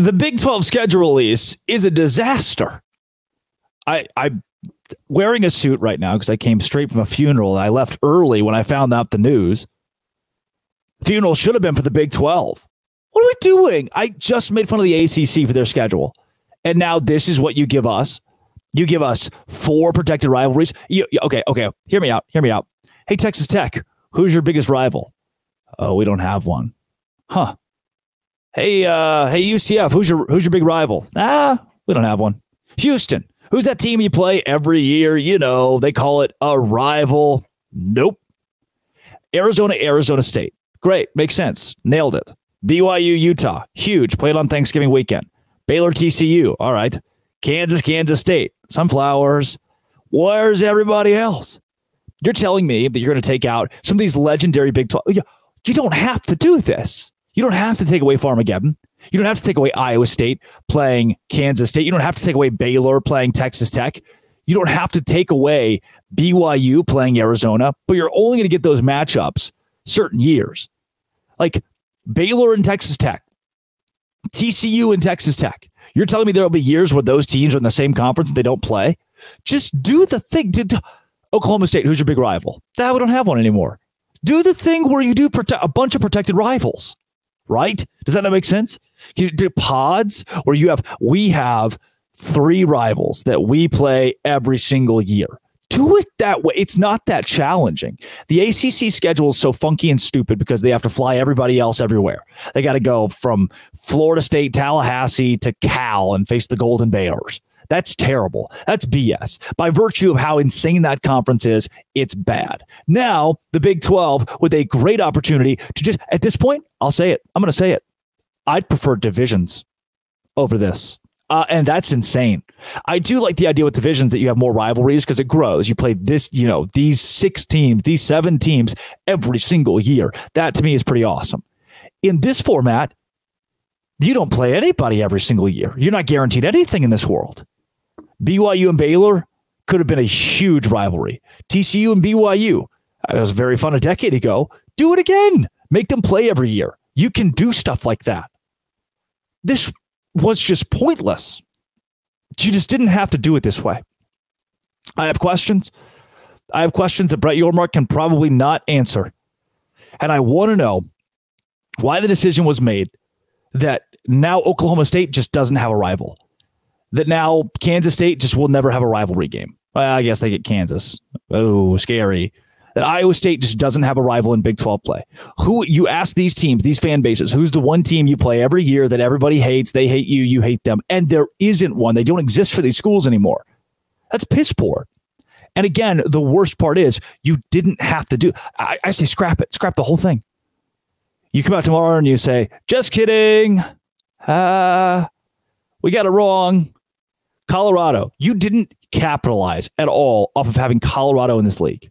The Big 12 schedule release is a disaster. I'm wearing a suit right now because I came straight from a funeral. I left early when I found out the news. The funeral should have been for the Big 12. What are we doing? I just made fun of the ACC for their schedule. And now this is what you give us. You give us 4 protected rivalries. Okay. Hear me out. Hey, Texas Tech, who's your biggest rival? Oh, we don't have one. Huh. Hey, UCF, who's your big rival? We don't have one. Houston, who's that team you play every year? You know, they call it a rival. Nope. Arizona State. Great. Makes sense. Nailed it. BYU, Utah. Huge. Played on Thanksgiving weekend. Baylor, TCU. All right. Kansas State. Sunflowers. Where's everybody else? You're telling me that you're going to take out some of these legendary Big 12. You don't have to do this. You don't have to take away Farmageddon. You don't have to take away Iowa State playing Kansas State. You don't have to take away Baylor playing Texas Tech. You don't have to take away BYU playing Arizona, but you're only going to get those matchups certain years. Like Baylor and Texas Tech, TCU and Texas Tech. You're telling me there will be years where those teams are in the same conference and they don't play? Just do the thing. Oklahoma State, who's your big rival? We don't have one anymore. Do the thing where you do a bunch of protected rivals. Right? Does that not make sense? You do pods where we have 3 rivals that we play every single year. Do it that way. It's not that challenging. The ACC schedule is so funky and stupid because they have to fly everybody else everywhere. They got to go from Florida State, Tallahassee to Cal and face the Golden Bears. That's terrible. That's BS. By virtue of how insane that conference is, it's bad. Now, the Big 12 with a great opportunity to just, at this point, I'll say it. I'm going to say it. I'd prefer divisions over this. And that's insane. I do like the idea with divisions that you have more rivalries because it grows. You play these 6 teams, these 7 teams every single year. That to me is pretty awesome. In this format, you don't play anybody every single year. You're not guaranteed anything in this world. BYU and Baylor could have been a huge rivalry. TCU and BYU. It was very fun a decade ago. Do it again. Make them play every year. You can do stuff like that. This was just pointless. You just didn't have to do it this way. I have questions. that Brett Yormark can probably not answer. And I want to know why the decision was made that now Oklahoma State just doesn't have a rival. That now Kansas State just will never have a rivalry game. Well, I guess they get Kansas. Oh, scary. That Iowa State just doesn't have a rival in Big 12 play. Who you ask these teams, these fan bases, who's the one team you play every year that everybody hates? They hate you, you hate them. And there isn't one. They don't exist for these schools anymore. That's piss poor. And again, the worst part is you didn't have to do. I say scrap it. Scrap the whole thing. You come out tomorrow and you say, just kidding. We got it wrong. Colorado. You didn't capitalize at all off of having Colorado in this league.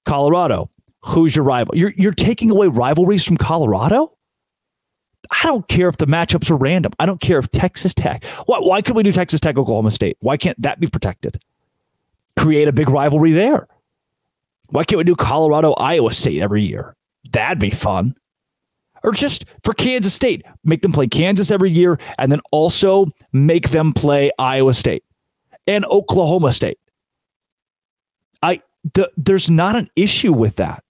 Colorado, who's your rival? You're taking away rivalries from Colorado? I don't care if the matchups are random. I don't care if Texas Tech. Why couldn't we do Texas Tech, Oklahoma State? Why can't that be protected? Create a big rivalry there. Why can't we do Colorado, Iowa State every year? That'd be fun. Or just for Kansas State, make them play Kansas every year and then also make them play Iowa State and Oklahoma State. There's not an issue with that.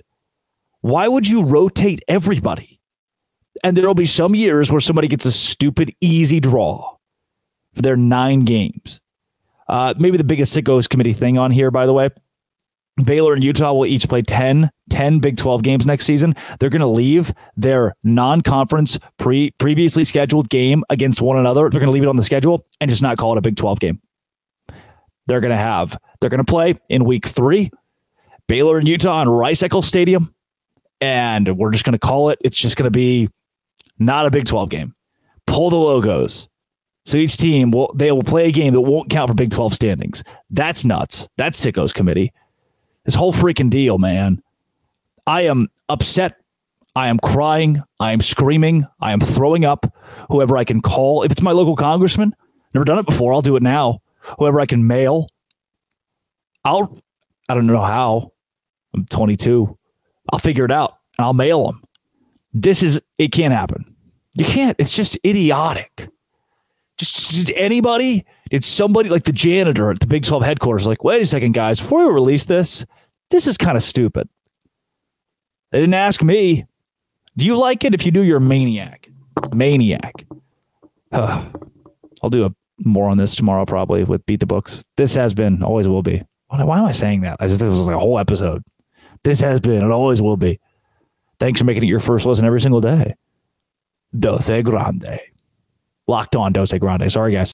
Why would you rotate everybody? And there'll be some years where somebody gets a stupid, easy draw for their 9 games. Maybe the biggest sickos committee thing on here, by the way. Baylor and Utah will each play 10 Big 12 games next season. They're going to leave their non-conference previously scheduled game against one another. They're going to leave it on the schedule and just not call it a Big 12 game. They're going to play in week 3, Baylor and Utah in Rice-Eccles Stadium. And we're just going to call it. It's just going to be not a Big 12 game. Pull the logos. So each team will play a game that won't count for Big 12 standings. That's nuts. That's sickos committee. This whole freaking deal, man. I am upset. I am crying. I am screaming. I am throwing up. Whoever I can call. If it's my local congressman, never done it before. I'll do it now. Whoever I can mail. I don't know how. I'm 22. I'll figure it out and I'll mail them. It can't happen. You can't. It's just idiotic. Just anybody? Did somebody like the janitor at the Big 12 headquarters like, wait a second, guys, before we release this is kind of stupid. They didn't ask me. Do you like it? If you do, you're a maniac. Maniac. I'll do more on this tomorrow probably with Beat the Books. This has been, always will be. Why am I saying that? This was like a whole episode. This has been, it always will be. Thanks for making it your first listen every single day. Dose Grande. Locked on Dose Grande. Sorry, guys.